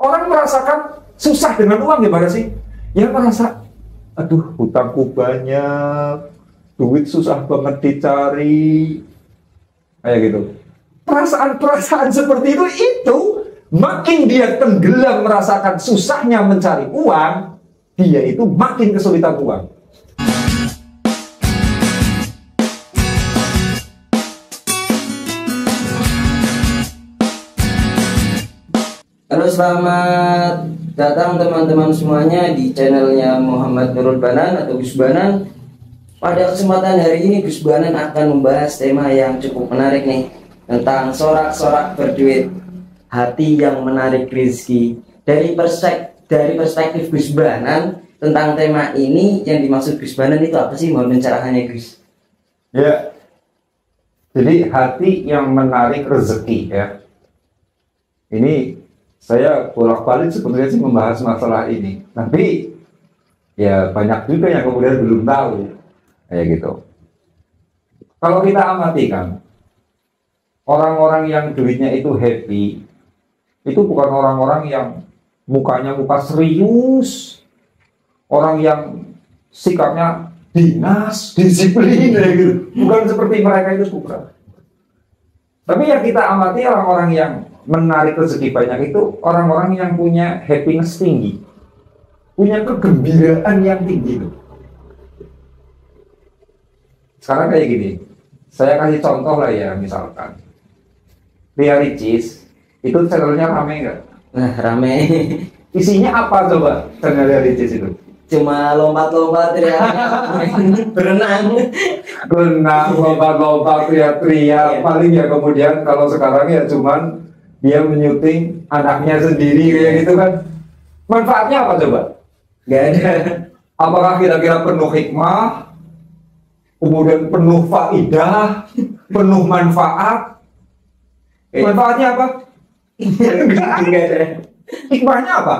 Orang merasakan susah dengan uang gimana sih? Ya merasa, aduh hutangku banyak, duit susah banget dicari, kayak gitu. Perasaan-perasaan seperti itu makin dia tenggelam merasakan susahnya mencari uang, dia itu makin kesulitan uang. Halo, selamat datang teman-teman semuanya di channelnya Muhammad Nurul Banan atau Gus Banan. Pada kesempatan hari ini Gus Banan akan membahas tema yang cukup menarik nih, tentang sorak-sorak berduit, hati yang menarik rezeki. Dari perspektif Gus Banan tentang tema ini, yang dimaksud Gus Banan itu apa sih? Mohon pencerahannya, Gus. Ya, jadi hati yang menarik rezeki ya. Ini saya bolak-balik sebetulnya sih membahas masalah ini, tapi ya banyak juga yang kemudian belum tahu, kayak gitu. Kalau kita amati kan, orang-orang yang duitnya itu happy, itu bukan orang-orang yang mukanya muka serius, orang yang sikapnya dinas, disiplin, gitu. Bukan seperti mereka itu bukan. Tapi yang kita amati orang-orang yang menarik rezeki banyak itu orang-orang yang punya happiness tinggi, punya kegembiraan yang tinggi tuh. Sekarang kayak gini, saya kasih contoh lah ya, misalkan Ria Ricis itu channelnya rame nggak? Nah, rame. Isinya apa coba channel Ria Ricis itu? Cuma lompat-lompat berenang, lompat-lompat, teriak-teriak. Paling ya kemudian kalau sekarang ya cuman dia menyuting anaknya sendiri kayak gitu kan. Manfaatnya apa coba? Gak ada. Apakah kira-kira penuh hikmah, kemudian penuh faidah, penuh manfaat? Manfaatnya apa? Gak ada. Hikmahnya apa?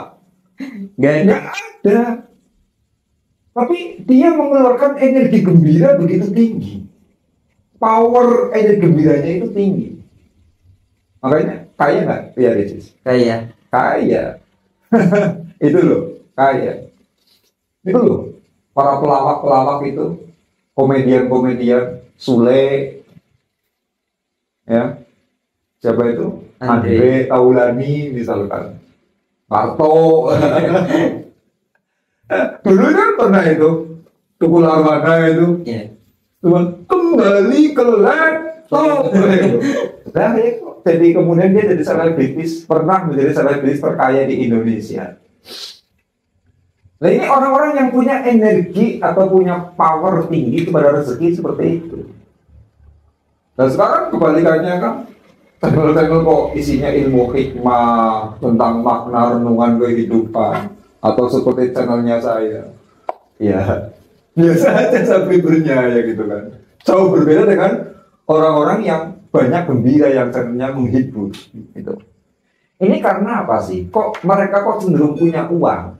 Gak ada. Nggak ada. Tapi dia mengeluarkan energi gembira begitu tinggi. Power energi gembiranya itu tinggi. Makanya kaya nggak Ria Ricis? Kaya. Kaya. Itu loh, kaya. Itu loh, para pelawak-pelawak itu, komedian-komedian, Sule, ya, siapa itu? Andre Taulani misalkan, Parto. Dulu kan pernah itu, Tukul Arwana itu, cuma kembali ke laptop. Nah, jadi kemudian dia jadi selebritis, pernah menjadi selebritis terkaya di Indonesia. Nah, ini orang-orang yang punya energi atau punya power tinggi kepada rezeki seperti itu. Dan sekarang kebalikannya kan, channel-channel kok isinya ilmu hikmah tentang makna renungan kehidupan, atau seperti channelnya saya, ya biasa aja subscribernya ya gitu kan. Jauh berbeda dengan orang-orang yang banyak gembira, yang channelnya menghibur gitu. Ini karena apa sih? Kok mereka kok cenderung punya uang?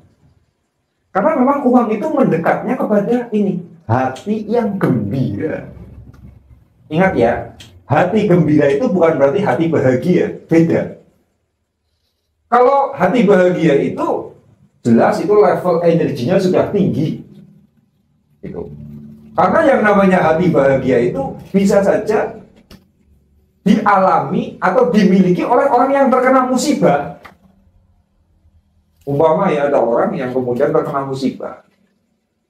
Karena memang uang itu mendekatnya kepada ini, hati yang gembira. Ingat ya, hati gembira itu bukan berarti hati bahagia, beda. Kalau hati bahagia itu jelas itu level energinya sudah tinggi. Itu. Karena yang namanya hati bahagia itu bisa saja dialami atau dimiliki oleh orang yang terkena musibah. Umpama ya ada orang yang kemudian terkena musibah,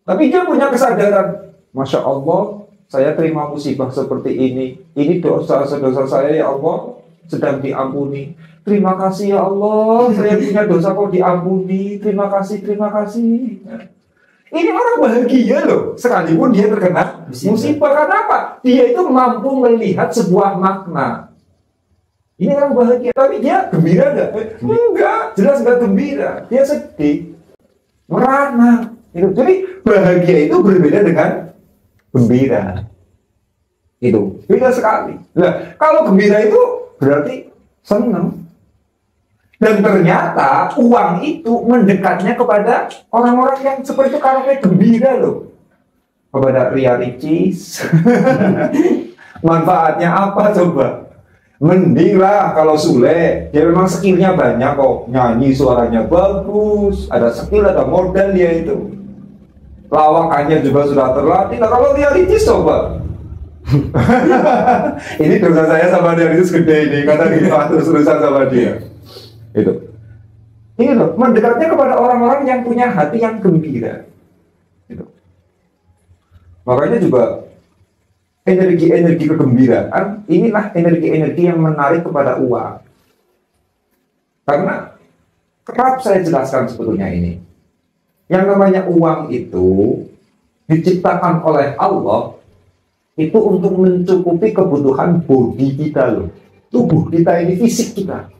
tapi dia punya kesadaran, Masya Allah, saya terima musibah seperti ini dosa-dosa saya ya Allah sedang diampuni. Terima kasih ya Allah, saya punya dosa kok diampuni. Terima kasih, terima kasih. Ini orang bahagia loh, sekalipun dia terkena musibah. Karena apa? Dia itu mampu melihat sebuah makna. Ini orang bahagia, tapi dia gembira nggak? Enggak, jelas nggak gembira. Dia sedih, merana. Jadi bahagia itu berbeda dengan gembira. Itu beda sekali. Nah, kalau gembira itu berarti senang. Dan ternyata uang itu mendekatnya kepada orang-orang yang seperti itu karena gembira loh. Kepada Ria Ricis. Manfaatnya apa coba? Mending lah kalau Sule, dia memang skillnya banyak kok, nyanyi suaranya bagus, ada skill, ada modal dia itu. Lawakannya juga sudah terlatih. Nah kalau realitis coba. Ini dosa saya sama dia itu gede ini karena kita terus-terusan sama dia. Itu. Ini loh, mendekatnya kepada orang-orang yang punya hati yang gembira. Gitu. Makanya juga energi-energi kegembiraan inilah energi-energi yang menarik kepada uang. Karena kerap saya jelaskan sebetulnya ini. Yang namanya uang itu diciptakan oleh Allah itu untuk mencukupi kebutuhan bodi kita loh. Tubuh kita ini, fisik kita.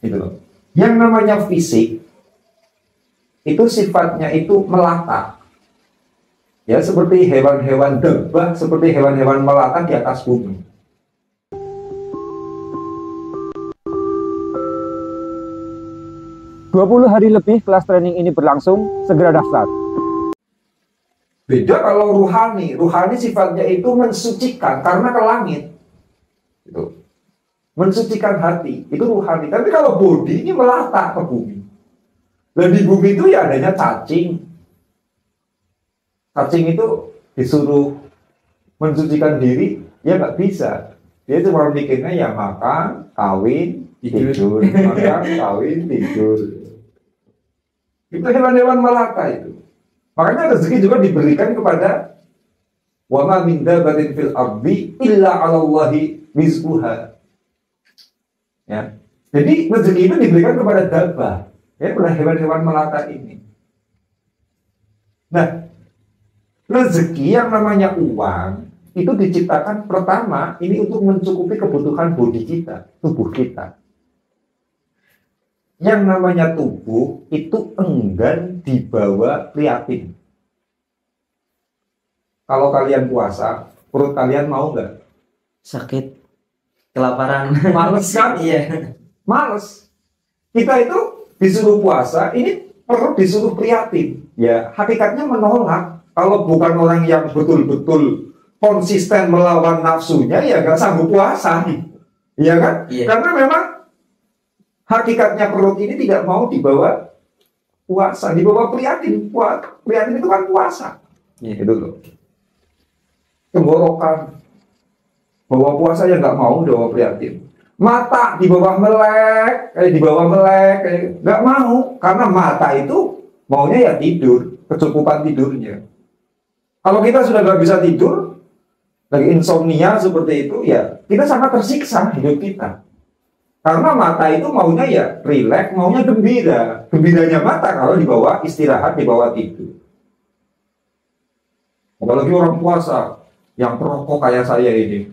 Gitu loh. Yang namanya fisik itu sifatnya itu melata. Ya seperti hewan-hewan debah, seperti hewan-hewan melata di atas bumi. 20 hari lebih kelas training ini berlangsung, segera daftar. Beda kalau ruhani. Ruhani sifatnya itu mensucikan karena ke langit. Itu. Mensucikan hati, itu ruhani. Tapi kalau bodi ini melata ke bumi. Dan di bumi itu ya adanya cacing. Cacing itu disuruh mensucikan diri, ya nggak bisa. Dia cuma mikirnya ya makan, kawin, tidur, makan, kawin, tidur. Itu hewan-hewan melata itu. Makanya rezeki juga diberikan kepada wa ma min dabbatin fil ardi illa 'ala Allahi rizquha. Ya. Jadi rezeki itu diberikan kepada dabbah, ya, kepada hewan-hewan melata ini. Nah, rezeki yang namanya uang itu diciptakan pertama ini untuk mencukupi kebutuhan bodi kita, tubuh kita. Yang namanya tubuh itu enggan dibawa prihatin. Kalau kalian puasa, perut kalian mau nggak? Sakit, kelaparan, Males kan? Iya. Males. Kita itu disuruh puasa, ini perut disuruh prihatin. Ya, hakikatnya menolak. Kalau bukan orang yang betul-betul konsisten melawan nafsunya, ya nggak sanggup puasa. Iya kan? Iya. Karena memang hakikatnya perut ini tidak mau dibawa puasa, dibawa prihatin. Prihatin itu kan puasa. Iya. Itu loh. Tenggorokan, bawa puasa ya nggak mau dibawa prihatin. Mata di bawah melek, nggak mau, karena mata itu maunya ya tidur, kecukupan tidurnya. Kalau kita sudah nggak bisa tidur, lagi insomnia seperti itu, ya kita sangat tersiksa hidup kita. Karena mata itu maunya ya rileks, maunya gembira. Gembiranya mata kalau dibawa istirahat, dibawa tidur. Apalagi orang puasa yang perokok kayak saya ini.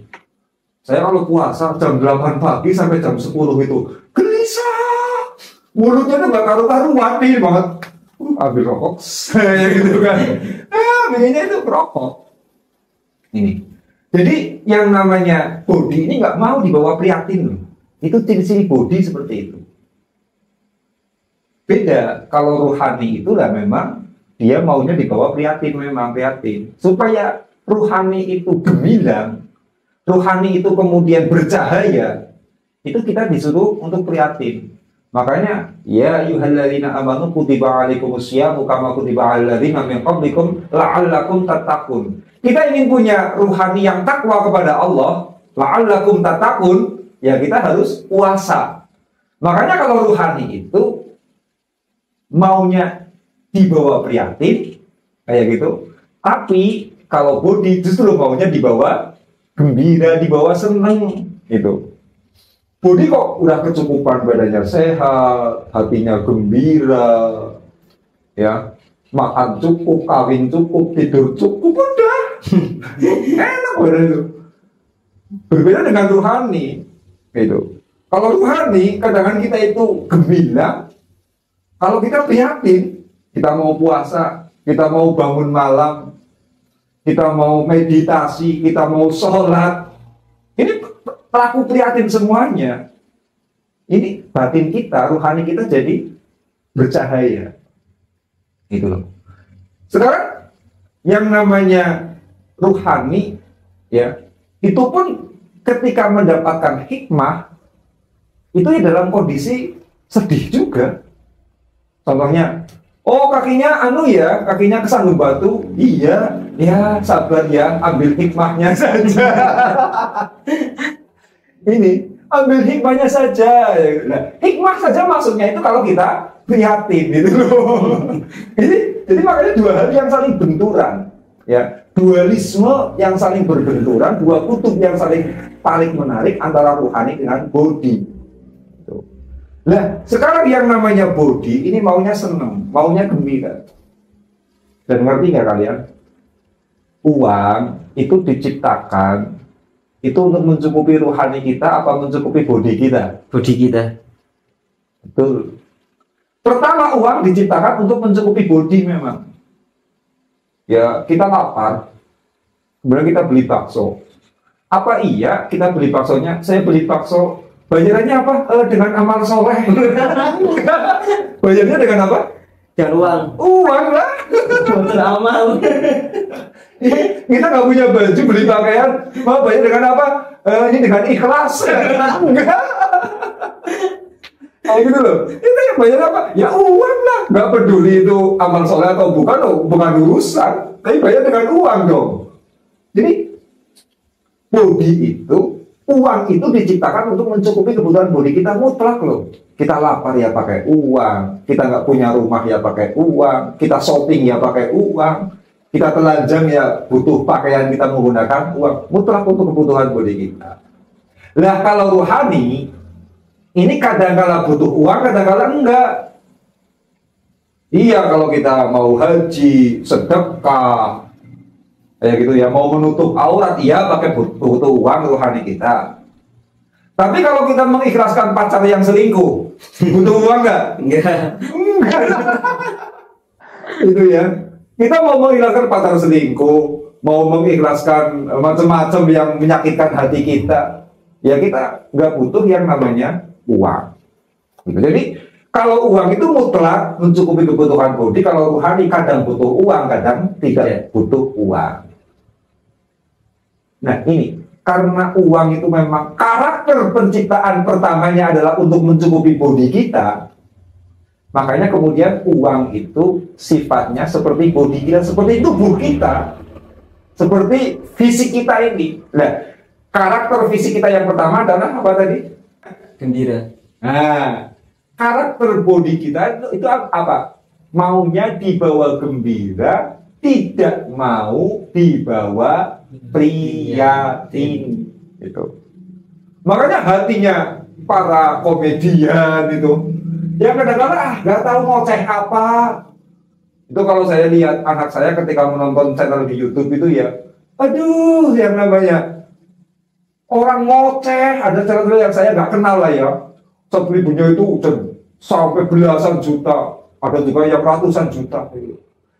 Saya kalau puasa jam 8 pagi sampai jam 10 itu gelisah. Mulutnya tuh gak karu-karuan nih banget. Ambil rokok, saya gitu kan. Begini itu rokok. Ini. Jadi yang namanya bodi ini nggak mau dibawa prihatin. Itu ciri-ciri bodi seperti itu. Beda kalau rohani itu lah memang dia maunya dibawa prihatin, memang prihatin. Supaya rohani itu gemilang, rohani itu kemudian bercahaya, itu kita disuruh untuk prihatin. Makanya ya ayyuhalladzina amanu kutiba alaikumusyamu kama kutiba alal ladzina min qablikum la'allakum tattaqun. Kita ingin punya rohani yang takwa kepada Allah, la'allakum tattaqun, ya kita harus puasa. Makanya kalau rohani itu maunya dibawa prihatin kayak gitu, tapi kalau bodi justru maunya dibawa gembira, dibawa seneng gitu. Bodi kok udah kecukupan, badannya sehat, hatinya gembira, ya, makan cukup, kawin cukup, tidur cukup, udah enak badan itu. Berbeda dengan rohani gitu. Kalau rohani kadang-kadang kita itu gembira, kalau kita prihatin, kita mau puasa, kita mau bangun malam, kita mau meditasi, kita mau sholat, ini pelaku prihatin semuanya. Ini batin kita, rohani kita jadi bercahaya. Gitu loh. Sekarang yang namanya rohani, ya, itu pun ketika mendapatkan hikmah itu ya dalam kondisi sedih juga. Contohnya, oh kakinya kakinya kesandung batu. Iya, ya sabar ya, ambil hikmahnya saja. Ini, ambil hikmahnya saja. Nah, hikmah saja maksudnya itu kalau kita prihatin gitu loh. Jadi makanya dua hal yang saling benturan. Ya, dualisme yang saling berbenturan, dua kutub yang saling tarik menarik antara rohani dengan body. Nah, sekarang yang namanya body ini maunya seneng, maunya gembira. Dan ngerti nggak kalian? Uang itu diciptakan itu untuk mencukupi rohani kita apa mencukupi body kita? Body kita. Betul. Pertama uang diciptakan untuk mencukupi body memang. Ya kita lapar, kemudian kita beli bakso. Apa iya kita beli baksonya? Saya beli bakso. Bayarannya apa? Dengan amal soleh. Bayarnya dengan apa? Dengan uang. Uang lah. Beramal. Kita nggak punya baju beli pakaian, mau bayar dengan apa? Ini dengan ikhlas. Enggak. Kayak gitu loh. Kita yang bayar apa? Ya uang lah. Nggak peduli itu amal soleh atau bukan, bukan urusan. Tapi bayar dengan uang dong. Jadi body itu, uang itu diciptakan untuk mencukupi kebutuhan body kita mutlak loh. Kita lapar ya pakai uang, kita nggak punya rumah ya pakai uang, kita shopping ya pakai uang, kita telanjang ya butuh pakaian kita menggunakan uang, mutlak untuk kebutuhan body kita. Nah kalau rohani, ini kadang-kala butuh uang, kadang-kala enggak. Iya kalau kita mau haji, sedekah, kayak gitu ya, mau menutup aurat, iya pakai butuh uang rohani kita. Tapi kalau kita mengikhlaskan pacar yang selingkuh, butuh uang nggak? Enggak. Itu ya. Kita mau mengikhlaskan pacar selingkuh, mau mengikhlaskan macam-macam yang menyakitkan hati kita, ya kita nggak butuh yang namanya uang. Jadi kalau uang itu mutlak mencukupi kebutuhan body, kalau rohani kadang butuh uang, kadang tidak butuh uang. Nah ini, karena uang itu memang karakter penciptaan pertamanya adalah untuk mencukupi body kita, makanya kemudian uang itu sifatnya seperti body kita, seperti tubuh kita, seperti fisik kita ini. Nah, karakter fisik kita yang pertama adalah apa tadi? Gembira. Nah, karakter body kita itu apa? Maunya dibawa gembira, tidak mau dibawa prihatin. Itu. Makanya hatinya para komedian itu, ya kadang-kadang nggak tahu ngoceh apa. Itu kalau saya lihat anak saya ketika menonton channel di YouTube itu ya, aduh, yang namanya orang ngoceh, ada channel yang saya nggak kenal lah ya. Subscribe-nya itu sampai belasan juta, ada juga yang ratusan juta.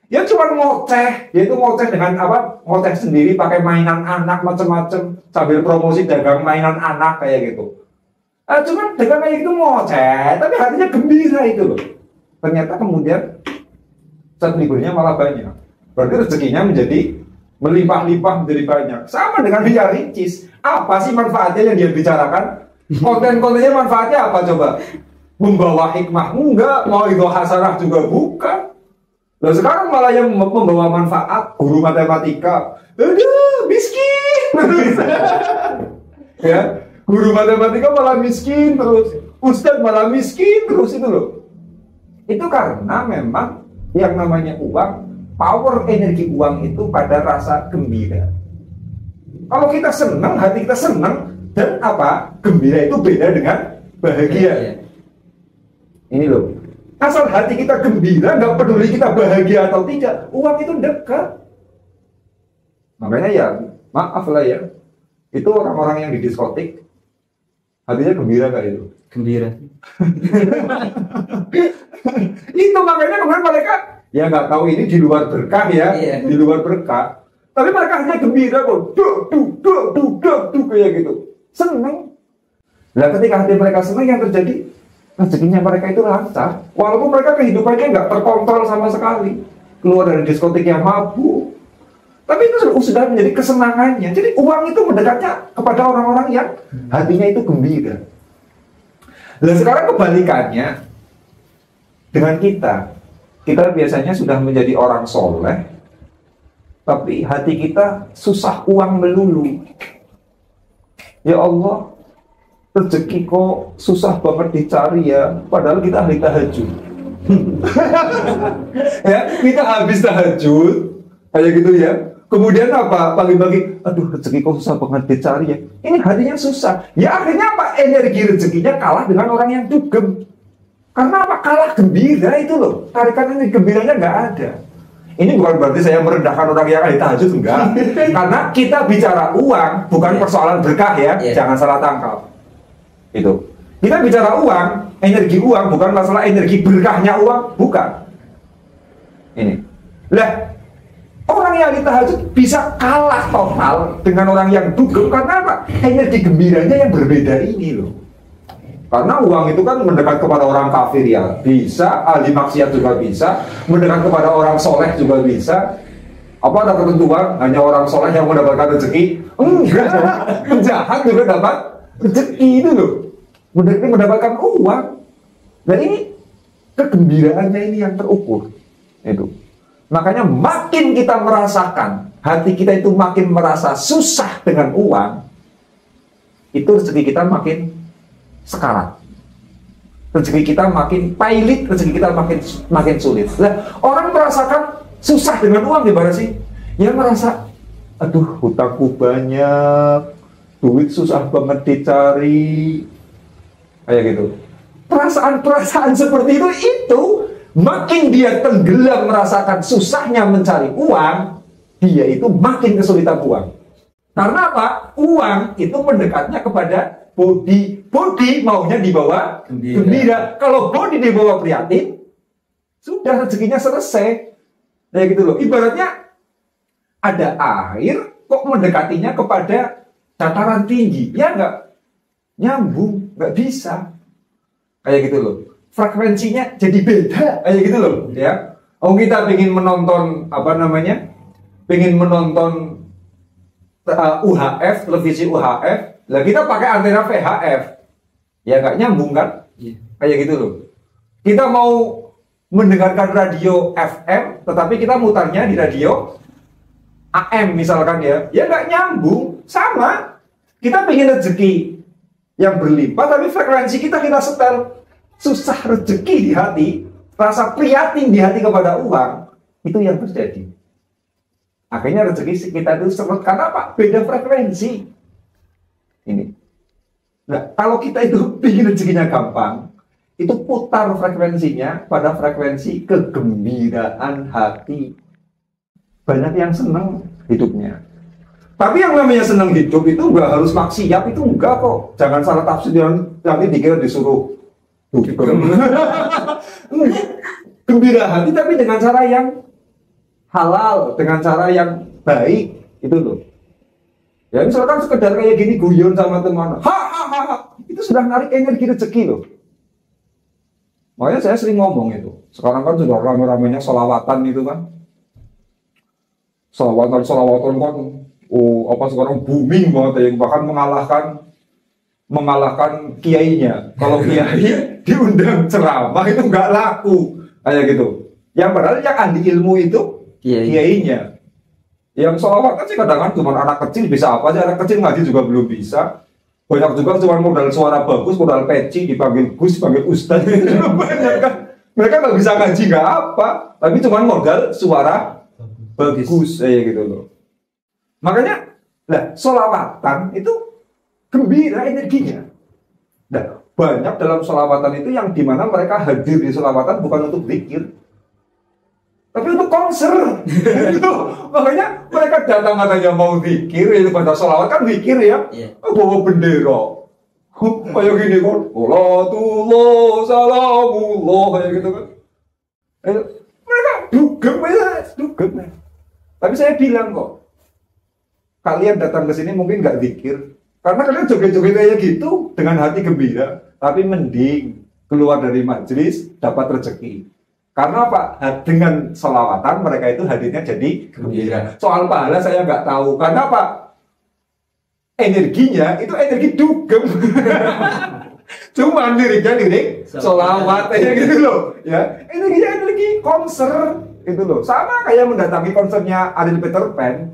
Ya cuma ngoceh, yaitu ngoceh dengan apa? Ngoceh sendiri pakai mainan anak macam-macam, sambil promosi dagang mainan anak kayak gitu. Cuma dengan kayak gitu ngoceh, tapi hatinya gembira itu loh. Ternyata kemudian subscribernya malah banyak. Berarti rezekinya menjadi melimpah-limpah menjadi banyak. Sama dengan Ria Ricis. Apa sih manfaatnya yang dia bicarakan? Konten-kontennya manfaatnya apa coba? Membawa hikmah? Enggak. Mau itu hasanah juga bukan. Nah sekarang malah yang membawa manfaat guru matematika. Aduh, miskin. Ya, guru matematika malah miskin terus. Ustadz malah miskin terus itu loh. Itu karena memang yang namanya uang, power energi uang itu pada rasa gembira. Kalau kita senang, hati kita senang, dan apa? Gembira itu beda dengan bahagia. Ini loh. Asal hati kita gembira, nggak peduli kita bahagia atau tidak, uang itu dekat. Makanya ya, maaf lah ya, itu orang-orang yang di diskotik, hatinya gembira nggak itu? Gembira. Itu makanya kemudian mereka, ya nggak tahu ini di luar berkah ya, di luar berkah. Tapi mereka hanya gembira kok, duk kayak gitu, seneng. Nah ketika hati mereka seneng, yang terjadi rezekinya mereka itu lancar. Walaupun mereka kehidupannya nggak terkontrol sama sekali, keluar dari diskotik yang mabuk, Tapi itu sudah menjadi kesenangannya. Jadi uang itu mendekatnya kepada orang-orang yang hatinya itu gembira. Nah sekarang kebalikannya dengan kita. Kita biasanya sudah menjadi orang soleh, tapi hati kita susah uang melulu. Ya Allah, rezeki kok susah banget dicari ya, padahal kita ahli tahajud. Ya, kita habis tahajud, kayak gitu ya. Kemudian apa? Pagi-pagi, aduh rezeki kok susah banget dicari ya. Ini hatinya susah. Ya akhirnya apa? Energi rezekinya kalah dengan orang yang dugem. Karena apa? Kalah gembira itu loh. Tarikan energi gembiranya nggak ada. Ini bukan berarti saya merendahkan orang yang ahli tahajud, enggak. Karena kita bicara uang, bukan persoalan berkah ya. Jangan salah tangkap. Itu. Kita bicara uang, energi uang, bukan masalah energi berkahnya uang, bukan. Ini. Lah, orang yang ahli tahajud bisa kalah total dengan orang yang dugem karena apa? Energi gembiranya yang berbeda ini loh. Karena uang itu kan mendekat kepada orang kafir ya bisa, ahli maksiat juga bisa, mendekat kepada orang soleh juga bisa. Apa ada ketentuan hanya orang soleh yang mendapatkan rezeki? Enggak, penjahat juga dapat rezeki itu loh. Mendapatkan uang. Dan ini kegembiraannya ini yang terukur. Itu. Makanya makin kita merasakan, hati kita itu makin merasa susah dengan uang, itu rezeki kita makin sekarat. Rezeki kita makin pailit, rezeki kita makin sulit. Nah, orang merasakan susah dengan uang gimana sih? Ya merasa, aduh hutangku banyak, duit susah banget dicari, kayak gitu. Perasaan-perasaan seperti itu makin dia tenggelam merasakan susahnya mencari uang, dia itu makin kesulitan uang. Karena apa? Uang itu mendekatnya kepada body maunya dibawa gembira. Kalau body dibawa prihatin, sudah rezekinya selesai. Nah gitu loh. Ibaratnya ada air kok mendekatinya kepada dataran tinggi, ya nggak nyambung, nggak bisa. Kayak gitu loh. Frekuensinya jadi beda, kayak gitu loh. Ya. Oh kita ingin menonton pengen menonton UHF, televisi UHF. Lah kita pakai antena VHF, ya nggak nyambung kan? Kayak gitu loh. Kita mau mendengarkan radio FM, tetapi kita mutarnya di radio AM misalkan ya nggak nyambung. Sama, kita pengen rezeki yang berlimpah, tapi frekuensi kita setel. Susah rezeki di hati, rasa prihatin di hati kepada uang, itu yang terjadi. Akhirnya rezeki kita itu seret karena apa? Beda frekuensi. Ini. Nah, kalau kita itu bikin rezekinya gampang, itu putar frekuensinya pada frekuensi kegembiraan hati. Banyak yang senang hidupnya. Tapi yang namanya senang hidup itu nggak harus maksiat, itu enggak kok. Jangan salah tafsir, nanti dikira disuruh gembira hati, tapi dengan cara yang halal, dengan cara yang baik, itu loh. Ya misalkan sekedar kayak gini guyon sama teman, itu sudah narik energi rezeki loh. Makanya saya sering ngomong itu. Sekarang kan sudah rame-ramenya sholawatan itu kan. Sholawatan kan, sekarang booming banget ya, yang bahkan mengalahkan kiainya. Kalau kiai diundang ceramah itu nggak laku, kayak gitu. Yang padahal yang ahli ilmu itu kiainya. Yang sholawatan sih kadang-kadang cuma anak kecil bisa apa sih, anak kecil ngaji juga belum bisa. Banyak juga cuma modal suara bagus, modal peci, dipanggil Gus, dipanggil Ustaz. Banyak kan. Mereka nggak bisa ngaji nggak apa, tapi cuma modal suara bagus, gitu loh. Makanya, sholawatan itu gembira energinya. Nah, banyak dalam sholawatan itu yang dimana mereka hadir di sholawatan bukan untuk zikir, tapi untuk konser. Gitu. Makanya mereka datang katanya mau zikir, itu pada sholawat kan zikir ya, bawa bendera. Kayak gini kan, Salatullah, salamullah, kayak gitu kan. Mereka dugem. Tapi saya bilang kok, kalian datang ke sini mungkin nggak zikir, karena kalian joget-joget kayak gitu dengan hati gembira, tapi mending keluar dari majelis dapat rezeki. Karena apa? Dengan sholawatan mereka itu hadirnya jadi gembira. Soal pahala saya nggak tahu. Karena apa? Energinya itu energi dugem. Cuma lirik sholawat aja gitu loh. Ya, energinya energi konser itu loh. Sama kayak mendatangi konsernya Ariel Peter Pan.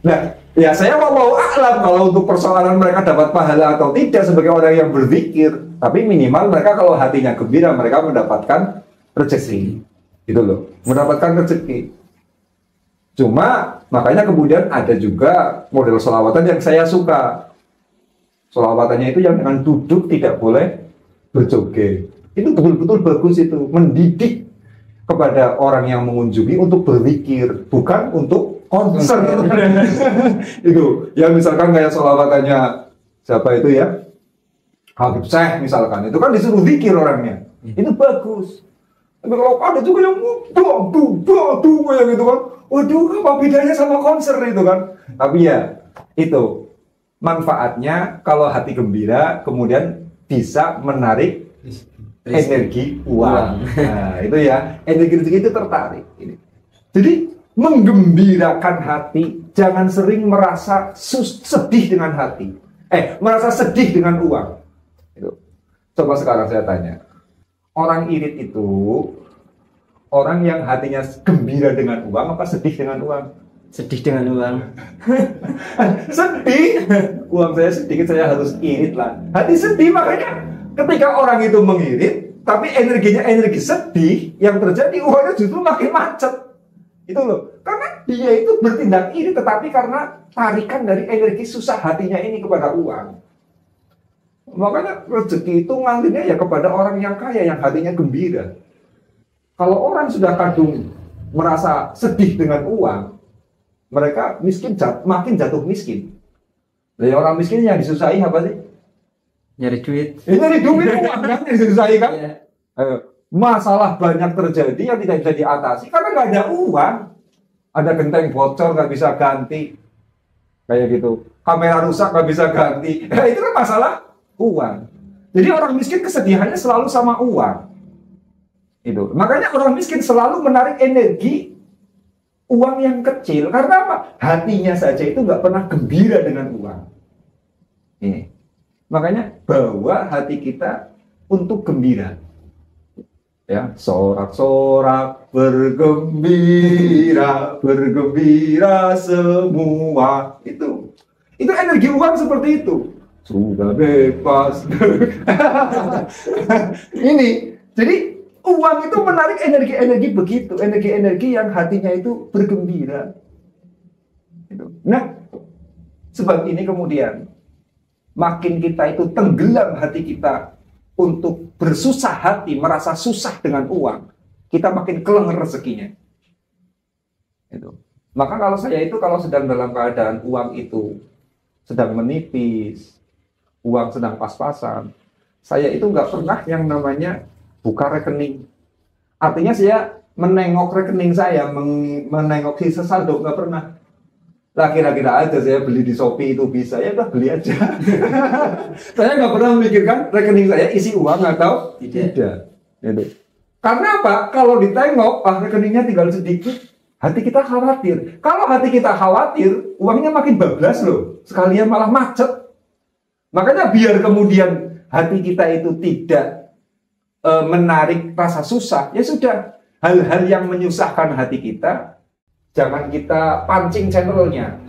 Nah, ya saya mau alam kalau untuk persoalan mereka dapat pahala atau tidak sebagai orang yang berzikir. Tapi minimal mereka kalau hatinya gembira, mereka mendapatkan rezeki, gitu loh, mendapatkan rezeki. Cuma makanya kemudian ada juga model sholawatan yang saya suka. Sholawatannya itu yang dengan duduk tidak boleh berjoget. Itu betul-betul bagus itu, mendidik kepada orang yang mengunjungi untuk berzikir, bukan untuk konser. Itu, ya misalkan kayak sholawatannya siapa itu ya, Habib Syekh misalkan, itu kan disuruh zikir orangnya, itu bagus. Tapi kalau ada juga yang badu kayak gitu kan, waduh apa bedanya sama konser itu kan? Tapi ya itu manfaatnya kalau hati gembira kemudian bisa menarik energi uang. Nah itu ya, energi rezeki itu tertarik. Jadi menggembirakan hati, jangan sering merasa sedih dengan hati. Merasa sedih dengan uang. Itu. Coba sekarang saya tanya. Orang irit itu orang yang hatinya gembira dengan uang apa sedih dengan uang? Sedih dengan uang. Sedih. Uang saya sedikit, saya harus irit lah. Hati sedih, makanya ketika orang itu mengirit, tapi energinya energi sedih, yang terjadi uangnya justru makin macet. Itu loh. Karena dia itu bertindak irit, tetapi karena tarikan dari energi susah hatinya ini kepada uang. Makanya rezeki itu ngalirnya ya kepada orang yang kaya, yang hatinya gembira. Kalau orang sudah kadung merasa sedih dengan uang, mereka miskin makin jatuh miskin. Dari orang miskin yang disusahi apa sih? Nyari duit. Nyari duit uang kan yang disusahi kan? Yeah. Masalah banyak terjadi yang tidak bisa diatasi karena nggak ada uang. Ada genteng bocor nggak bisa ganti, kayak gitu. Kamera rusak nggak bisa ganti. Itu kan masalah uang. Jadi orang miskin kesedihannya selalu sama uang. Itu. Makanya orang miskin selalu menarik energi uang yang kecil. Karena apa? Hatinya saja itu nggak pernah gembira dengan uang. Ini. Makanya bawa hati kita untuk gembira. Ya, sorak-sorak bergembira, bergembira semua. Itu energi uang seperti itu. Sudah bebas. Ini, jadi uang itu menarik energi-energi begitu, energi-energi yang hatinya itu bergembira. Nah, sebab ini kemudian makin kita itu tenggelam hati kita untuk bersusah hati, merasa susah dengan uang, kita makin kelenger rezekinya. Itu. Maka kalau saya itu kalau sedang dalam keadaan uang itu sedang menipis, uang sedang pas-pasan, saya itu nggak pernah yang namanya buka rekening. Artinya saya menengok rekening saya, menengok sisa saldo, nggak pernah. Lah kira-kira aja saya beli di Shopee itu bisa, ya udah beli aja. Saya nggak pernah memikirkan rekening saya isi uang atau tidak. Gitu. Karena apa? Kalau ditengok, rekeningnya tinggal sedikit, hati kita khawatir. Kalau hati kita khawatir, uangnya makin bablas loh. Sekalian malah macet. Makanya biar kemudian hati kita itu tidak menarik rasa susah, ya sudah. Hal-hal yang menyusahkan hati kita, jangan kita pancing channelnya.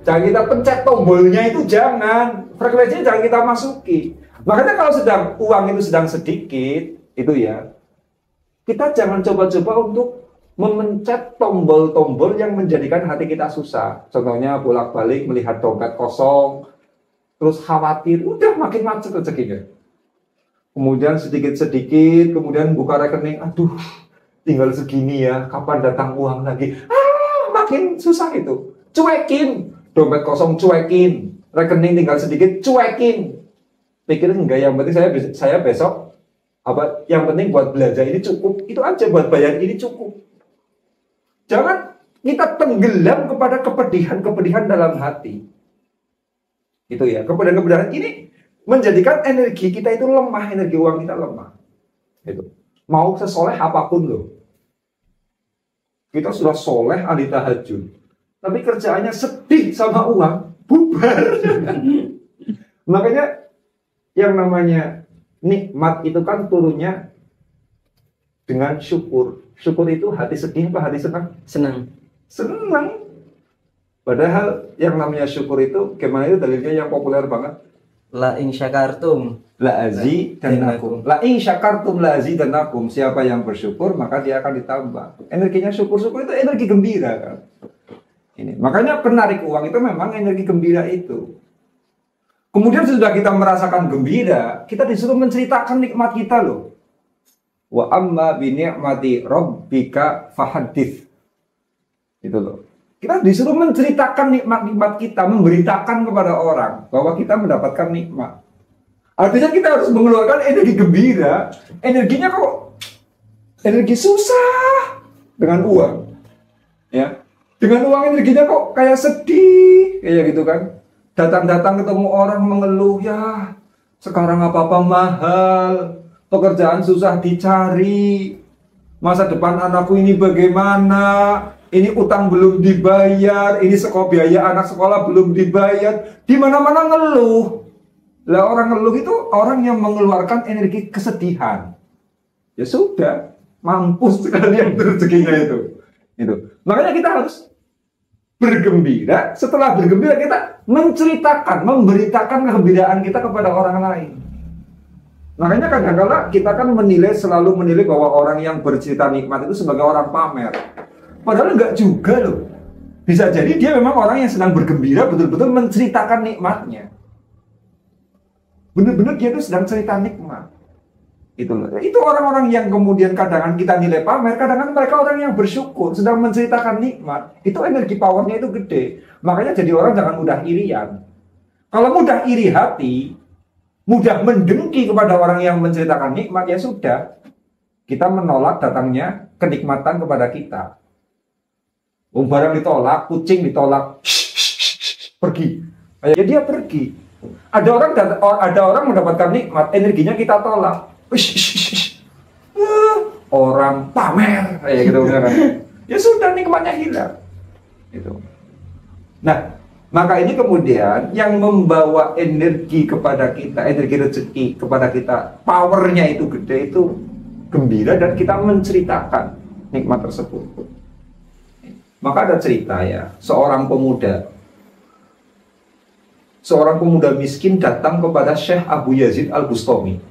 Jangan kita pencet tombolnya itu, jangan. Frekuensinya jangan kita masuki. Makanya kalau uang itu sedang sedikit, itu ya, kita jangan coba-coba untuk memencet tombol-tombol yang menjadikan hati kita susah. Contohnya bolak-balik melihat dompet kosong, terus khawatir, udah makin macet rezekinya. Kemudian sedikit-sedikit, kemudian buka rekening, aduh, tinggal segini ya, kapan datang uang lagi? Makin susah itu. Cuekin. Dompet kosong cuekin. Rekening tinggal sedikit cuekin. Pikirin enggak, yang penting saya besok yang penting buat belanja ini cukup. Itu aja, buat bayar ini cukup. Jangan kita tenggelam kepada kepedihan-kepedihan dalam hati. Itu ya, kepedihan-kepedihan ini menjadikan energi kita itu lemah, energi uang kita lemah. Itu. Mau sesoleh apapun loh. Kita sudah soleh ahli tahajud, tapi kerjaannya sedih sama uang, bubar. Makanya yang namanya nikmat itu kan turunnya dengan syukur. Syukur itu hati sedih apa hati senang? Senang. Senang. Padahal yang namanya syukur itu, gimana itu dalilnya yang populer banget? La in syakartum La azidannakum. La in syakartum la azidannakum. Siapa yang bersyukur maka dia akan ditambah. Energinya syukur-syukur itu energi gembira kan. Ini. Makanya penarik uang itu memang energi gembira itu. Kemudian sudah kita merasakan gembira, kita disuruh menceritakan nikmat kita loh. Wa amma bi ni'mati rabbika fahaddits. Itu loh. Kita disuruh menceritakan nikmat-nikmat kita, memberitakan kepada orang bahwa kita mendapatkan nikmat. Artinya kita harus mengeluarkan energi gembira. Energinya kok energi susah dengan uang. Ya. Dengan uang energinya kok kayak sedih, kayak gitu kan. Datang-datang ketemu orang mengeluh, ya sekarang apa-apa mahal, pekerjaan susah dicari, masa depan anakku ini bagaimana, ini utang belum dibayar, ini biaya anak sekolah belum dibayar, di mana-mana ngeluh. Lah orang ngeluh itu orang yang mengeluarkan energi kesedihan. Ya sudah, mampus sekalian rezekinya itu. Itu. Makanya kita harus bergembira. Setelah bergembira kita menceritakan, memberitakan kegembiraan kita kepada orang lain. Makanya kadang-kadang kita kan selalu menilai bahwa orang yang bercerita nikmat itu sebagai orang pamer. Padahal enggak juga loh. Bisa jadi dia memang orang yang sedang bergembira, betul-betul menceritakan nikmatnya. Benar-benar dia itu sedang cerita nikmat. Itu loh. Itu orang-orang yang kemudian kadang-kadang kita nilai pamer, kadang-kadang mereka orang yang bersyukur, sedang menceritakan nikmat. Itu energi powernya itu gede. Makanya jadi orang jangan mudah irian. Kalau mudah iri hati, mudah mendengki kepada orang yang menceritakan nikmat, ya sudah. Kita menolak datangnya kenikmatan kepada kita. Barang ditolak, kucing ditolak, pergi. Ya dia pergi. Ada orang mendapatkan nikmat, energinya kita tolak. Orang pamer, kayak gitu kan. Ya sudah, nikmatnya hilang. Gitu. Nah, maka ini kemudian yang membawa energi kepada kita, energi rezeki kepada kita, powernya itu gede, itu gembira dan kita menceritakan nikmat tersebut. Maka ada cerita ya, seorang pemuda miskin datang kepada Syekh Abu Yazid Al-Bustami.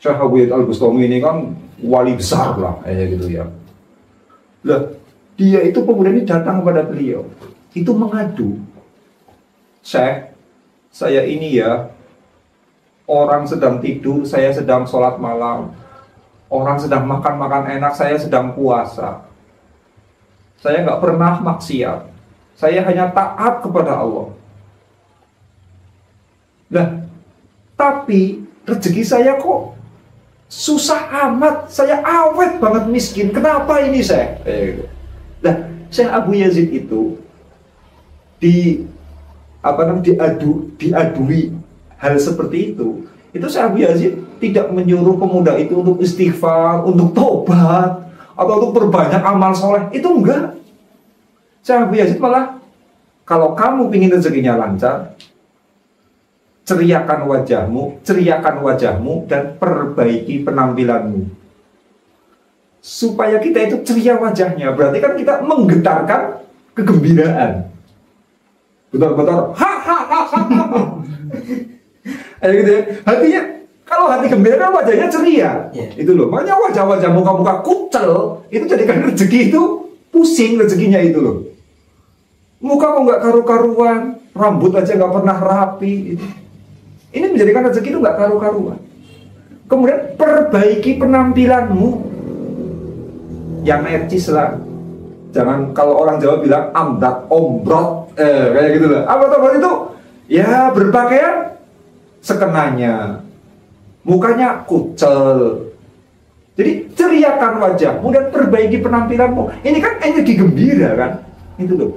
Syekh Abu Yazid Al-Bustami ini kan wali besar lah, kayak gitu ya. Lah, dia itu pemuda ini datang kepada beliau, itu mengadu, Syekh, saya ini ya, orang sedang tidur, saya sedang sholat malam, orang sedang makan-makan enak, saya sedang puasa. Saya nggak pernah maksiat, saya hanya taat kepada Allah. Nah, tapi rezeki saya kok susah amat, saya awet banget miskin. Kenapa ini saya? Nah, Syekh Abu Yazid itu diadui hal seperti itu. Itu Syekh Abu Yazid tidak menyuruh pemuda itu untuk istighfar, untuk tobat, atau untuk perbanyak amal soleh. Itu enggak. Syekh Abu Yazid malah, kalau kamu ingin rezekinya lancar, ceriakan wajahmu dan perbaiki penampilanmu. Supaya kita itu ceria wajahnya, berarti kan kita menggetarkan kegembiraan. Betul-betul gitu ya. Hatinya, kalau hati gembira kan wajahnya ceria. Itu loh. Makanya wajah-wajah muka-muka kucel itu jadikan rezeki itu pusing rezekinya itu loh. Muka kok nggak karu-karuan, rambut aja nggak pernah rapi. Ini menjadikan rezeki itu nggak karu-karuan. Kemudian perbaiki penampilanmu, yang necis lah. Jangan, kalau orang Jawa bilang amdat, ombrot, kayak gitu lah. Apa itu? Ya berpakaian sekenanya, mukanya kucel. Jadi ceriakan wajahmu dan perbaiki penampilanmu. Ini kan energi gembira kan? Itu loh.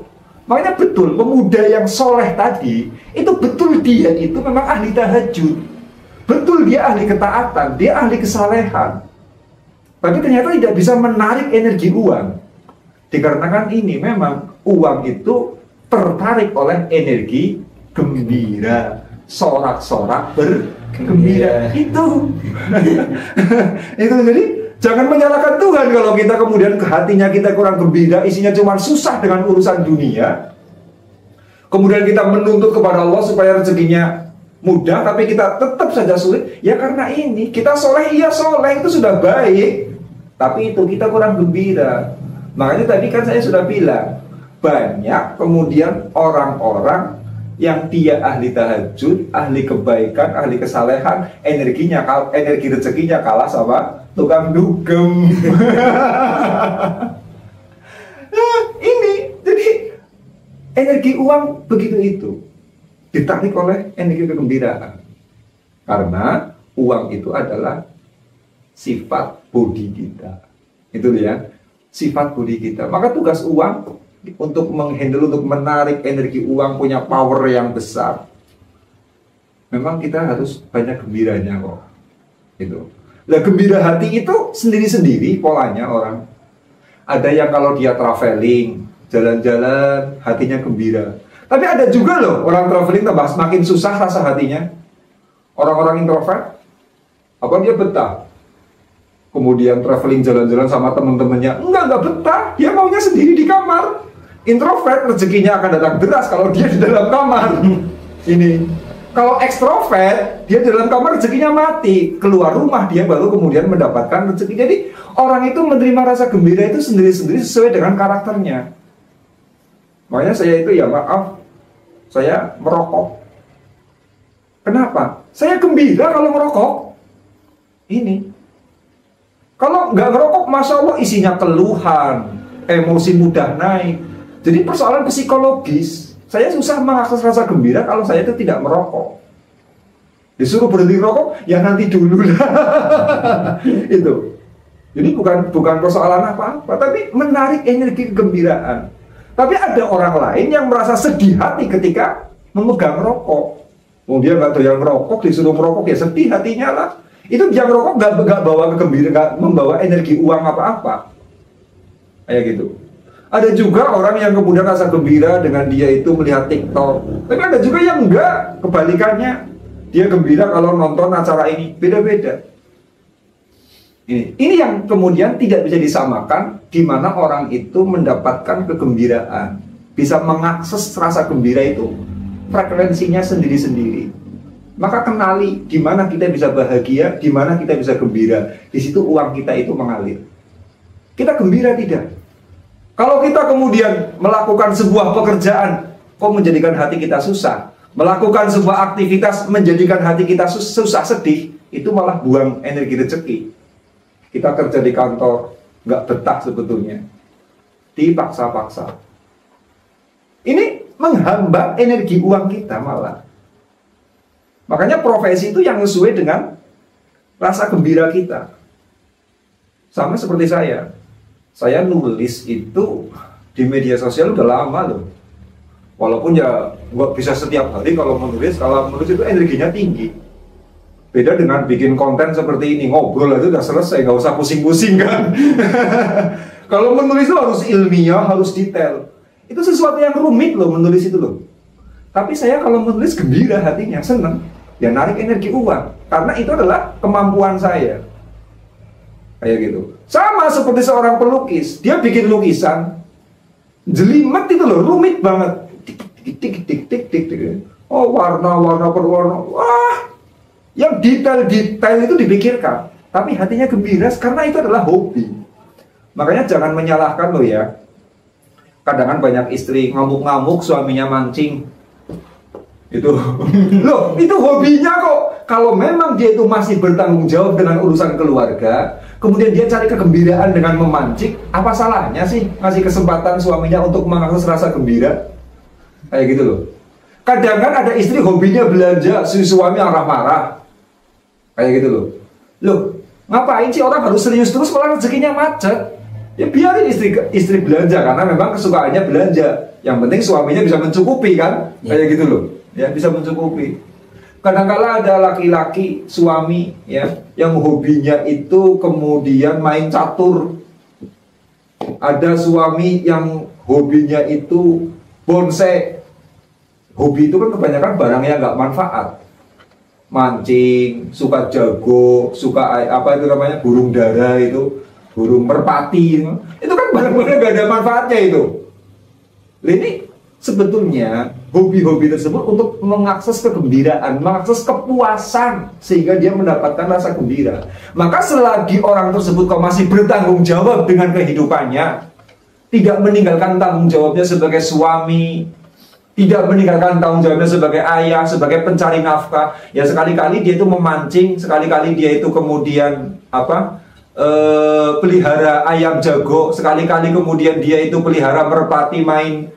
Makanya betul, pemuda yang soleh tadi, itu betul dia itu memang ahli tahajud. Betul dia ahli ketaatan, dia ahli kesalehan. Tapi ternyata tidak bisa menarik energi uang. Dikarenakan ini memang uang itu tertarik oleh energi gembira, sorak-sorak bergembira. Itu. Itu jadi jangan menyalahkan Tuhan kalau kita kemudian ke hatinya kita kurang gembira, isinya cuma susah dengan urusan dunia. Kemudian kita menuntut kepada Allah supaya rezekinya mudah, tapi kita tetap saja sulit. Ya karena ini, kita soleh, iya soleh, itu sudah baik. Tapi itu kita kurang gembira. Makanya tadi kan saya sudah bilang, banyak kemudian orang-orang yang dia ahli tahajud, ahli kebaikan, ahli kesalehan, energi rezekinya kalah sama tukang dugem. Nah, ini jadi energi uang begitu itu ditarik oleh energi kegembiraan, karena uang itu adalah sifat budi kita, itu ya, sifat budi kita. Maka tugas uang untuk menghandle, untuk menarik energi uang, punya power yang besar. Memang kita harus banyak gembiranya kok. Itu. Nah, gembira hati itu sendiri-sendiri polanya orang. Ada yang kalau dia traveling, jalan-jalan, hatinya gembira. Tapi ada juga loh orang traveling tambah semakin susah rasa hatinya. Orang-orang introvert, apa dia betah? Kemudian traveling jalan-jalan sama teman-temannya, enggak betah. Dia maunya sendiri di kamar. Introvert rezekinya akan datang deras kalau dia di dalam kamar. Ini. Kalau ekstrovert, dia di dalam kamar rezekinya mati. Keluar rumah dia baru kemudian mendapatkan rezeki. Jadi orang itu menerima rasa gembira itu sendiri-sendiri sesuai dengan karakternya. Makanya saya itu ya maaf, saya merokok. Kenapa? Saya gembira kalau merokok. Ini. Kalau nggak ngerokok, Masya Allah isinya keluhan, emosi mudah naik. Jadi persoalan psikologis. Saya susah mengakses rasa gembira kalau saya itu tidak merokok. Disuruh berhenti rokok, ya nanti dulu lah. Itu. Jadi bukan persoalan apa-apa, tapi menarik energi kegembiraan. Tapi ada orang lain yang merasa sedih hati ketika memegang rokok. Dia nggak doyan merokok, disuruh merokok, ya sedih hatinya lah. Itu dia merokok nggak bawa kegembiraan, nggak membawa energi uang apa-apa. Kayak gitu. Ada juga orang yang kemudian rasa gembira dengan dia itu melihat TikTok. Tapi ada juga yang enggak, kebalikannya. Dia gembira kalau nonton acara ini. Beda-beda. Ini yang kemudian tidak bisa disamakan, di mana orang itu mendapatkan kegembiraan, bisa mengakses rasa gembira itu frekuensinya sendiri-sendiri. Maka kenali di mana kita bisa bahagia, di mana kita bisa gembira. Di situ uang kita itu mengalir. Kita gembira tidak? Kalau kita kemudian melakukan sebuah pekerjaan, kok menjadikan hati kita susah? Melakukan sebuah aktivitas menjadikan hati kita susah, sedih, itu malah buang energi rezeki. Kita kerja di kantor, nggak betah sebetulnya. Dipaksa-paksa. Ini menghambat energi uang kita malah. Makanya profesi itu yang sesuai dengan rasa gembira kita. Sama seperti saya. Saya nulis itu di media sosial udah lama loh. Walaupun ya nggak bisa setiap hari kalau menulis itu energinya tinggi. Beda dengan bikin konten seperti ini, ngobrol itu udah selesai, nggak usah pusing-pusing kan. Kalau menulis itu harus ilmiah, harus detail. Itu sesuatu yang rumit loh menulis itu loh. Tapi saya kalau menulis gembira hatinya, seneng. Ya narik energi uang, karena itu adalah kemampuan saya. Kayak gitu. Sama seperti seorang pelukis, dia bikin lukisan jelimet itu loh, rumit banget. Tik. Oh, warna berwarna. Wah, yang detail itu dipikirkan, tapi hatinya gembira karena itu adalah hobi. Makanya jangan menyalahkan loh ya. Kadang banyak istri ngamuk-ngamuk, suaminya mancing. Itu loh, itu hobinya kok. Kalau memang dia itu masih bertanggung jawab dengan urusan keluarga, kemudian dia cari kegembiraan dengan memancing, apa salahnya sih ngasih kesempatan suaminya untuk mengakses rasa gembira? Kayak gitu loh. Kadang kan ada istri hobinya belanja, si suami marah-marah. Kayak gitu loh. Loh, ngapain sih orang harus serius terus kalau rezekinya macet? Ya biarin istri belanja karena memang kesukaannya belanja. Yang penting suaminya bisa mencukupi kan? Kayak gitu loh. Ya bisa mencukupi. Kadang-kala ada laki-laki suami ya yang hobinya itu kemudian main catur. Ada suami yang hobinya itu bonsai. Hobi itu kan kebanyakan barang yang nggak manfaat. Mancing, suka jago, suka apa itu namanya burung dara itu, burung merpati itu kan barang-barang nggak ada manfaatnya itu. Ini sebetulnya hobi-hobi tersebut untuk mengakses kegembiraan, mengakses kepuasan sehingga dia mendapatkan rasa gembira. Maka selagi orang tersebut kok masih bertanggung jawab dengan kehidupannya, tidak meninggalkan tanggung jawabnya sebagai suami, tidak meninggalkan tanggung jawabnya sebagai ayah, sebagai pencari nafkah, ya sekali-kali dia itu memancing, sekali-kali dia itu kemudian pelihara ayam jago, sekali-kali kemudian dia itu pelihara merpati, main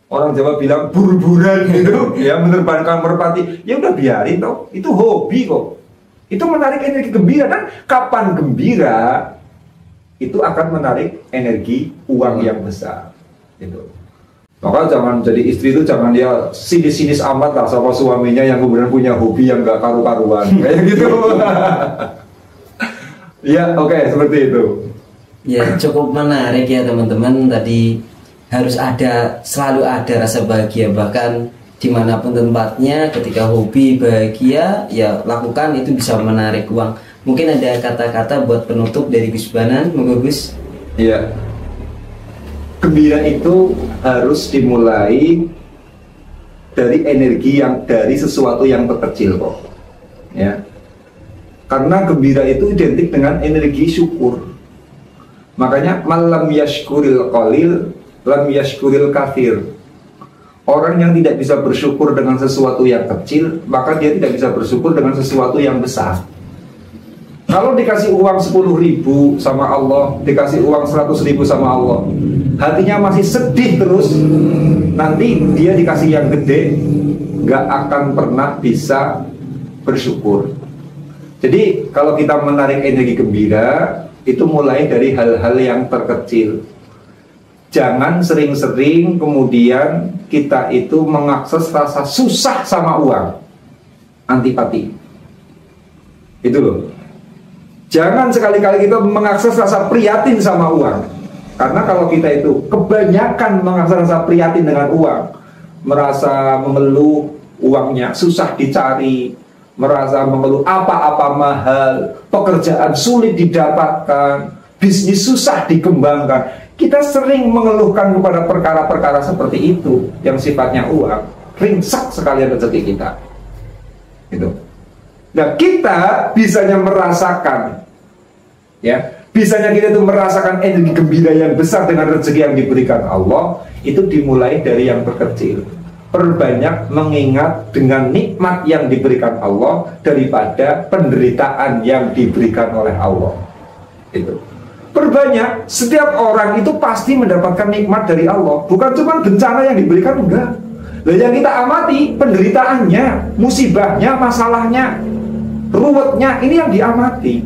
orang Jawa bilang bur-buran gitu ya, menerbangkan merpati. Ya udah biarin toh, itu hobi kok, itu menarik energi gembira. Dan kapan gembira itu akan menarik energi uang yang besar gitu. Maka jangan jadi istri itu, jangan dia sinis-sinis amat lah sama suaminya yang kemudian punya hobi yang gak karu-karuan kayak gitu. Ya, oke, seperti itu. Ya, cukup menarik ya teman-teman. Tadi harus selalu ada rasa bahagia, bahkan dimanapun tempatnya. Ketika hobi bahagia, ya lakukan, itu bisa menarik uang. Mungkin ada kata-kata buat penutup dari Gus Banan, monggo Gus. Iya. Gembira itu harus dimulai dari energi dari sesuatu yang terkecil kok. Ya. Karena gembira itu identik dengan energi syukur. Makanya malam yashkuril qalil lam yashkuril kathir. Orang yang tidak bisa bersyukur dengan sesuatu yang kecil, maka dia tidak bisa bersyukur dengan sesuatu yang besar. Kalau dikasih uang 10.000 sama Allah, dikasih uang 100.000 sama Allah, hatinya masih sedih terus, nanti dia dikasih yang gede, gak akan pernah bisa bersyukur. Jadi kalau kita menarik energi gembira, itu mulai dari hal-hal yang terkecil. Jangan sering-sering kemudian kita itu mengakses rasa susah sama uang, antipati. Itu loh. Jangan sekali-kali kita mengakses rasa prihatin sama uang. Karena kalau kita itu kebanyakan mengakses rasa prihatin dengan uang, merasa mengeluh uangnya susah dicari, merasa mengeluh apa-apa mahal, pekerjaan sulit didapatkan, bisnis susah dikembangkan. Kita sering mengeluhkan kepada perkara-perkara seperti itu yang sifatnya uang, ringsek sekali rezeki kita. Gitu. Nah, kita bisanya merasakan, ya, bisanya kita itu merasakan energi gembira yang besar dengan rezeki yang diberikan Allah, itu dimulai dari yang terkecil. Perbanyak mengingat dengan nikmat yang diberikan Allah daripada penderitaan yang diberikan oleh Allah. Itu. Perbanyak, setiap orang itu pasti mendapatkan nikmat dari Allah. Bukan cuma bencana yang diberikan, enggak. Nah, yang kita amati penderitaannya, musibahnya, masalahnya, ruwetnya, ini yang diamati.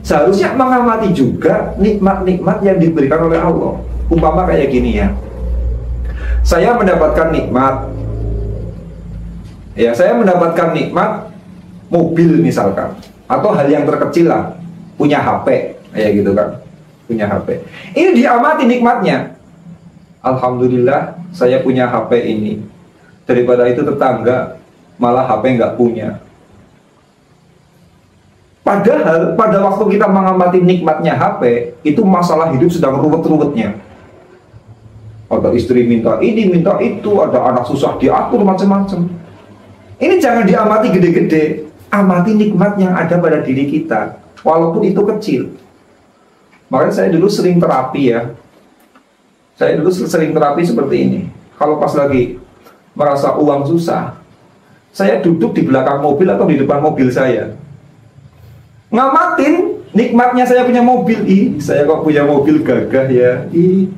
Seharusnya mengamati juga nikmat-nikmat yang diberikan oleh Allah. Umpama kayak gini ya, saya mendapatkan nikmat, ya, saya mendapatkan nikmat mobil misalkan, atau hal yang terkecil lah, punya HP, kayak gitu kan, punya HP. Ini diamati nikmatnya. Alhamdulillah saya punya HP ini. Daripada itu tetangga malah HP nggak punya. Padahal pada waktu kita mengamati nikmatnya HP, itu masalah hidup sedang ruwet-ruwetnya. Ada istri minta ini, minta itu, ada anak susah diatur, macam-macam. Ini jangan diamati gede-gede, amati nikmat yang ada pada diri kita, walaupun itu kecil. Makanya saya dulu sering terapi ya. Saya dulu sering terapi seperti ini. Kalau pas lagi merasa uang susah, saya duduk di belakang mobil atau di depan mobil saya, ngamatin nikmatnya saya punya mobil. Ih, saya kok punya mobil gagah ya. Ih,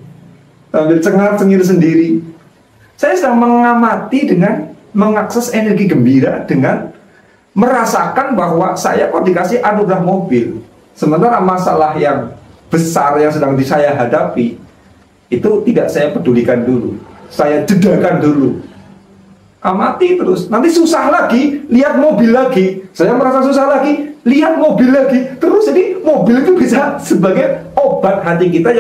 sambil cengar-cengir sendiri. Saya sedang mengamati dengan mengakses energi gembira dengan merasakan bahwa saya kok dikasih anugerah mobil. Sementara masalah yang besar yang sedang saya hadapi itu tidak saya pedulikan dulu, saya jedakan dulu. amati terus. Nanti susah lagi, lihat mobil lagi. Saya merasa susah lagi, lihat mobil lagi. Terus jadi mobil itu bisa sebagai obat hati kita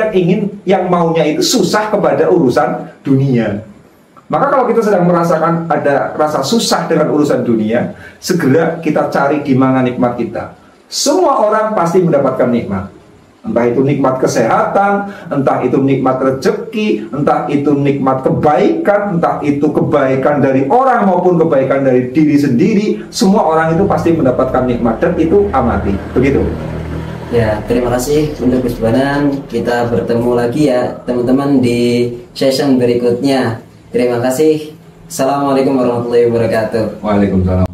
yang maunya itu susah kepada urusan dunia. Maka kalau kita sedang merasakan ada rasa susah dengan urusan dunia, segera kita cari di mana nikmat kita. Semua orang pasti mendapatkan nikmat. Entah itu nikmat kesehatan, entah itu nikmat rezeki, entah itu nikmat kebaikan, entah itu kebaikan dari orang maupun kebaikan dari diri sendiri. Semua orang itu pasti mendapatkan nikmat dan itu amati. Begitu. Ya, terima kasih untuk Gus Banan. Kita bertemu lagi ya teman-teman di session berikutnya. Terima kasih. Assalamualaikum warahmatullahi wabarakatuh. Waalaikumsalam.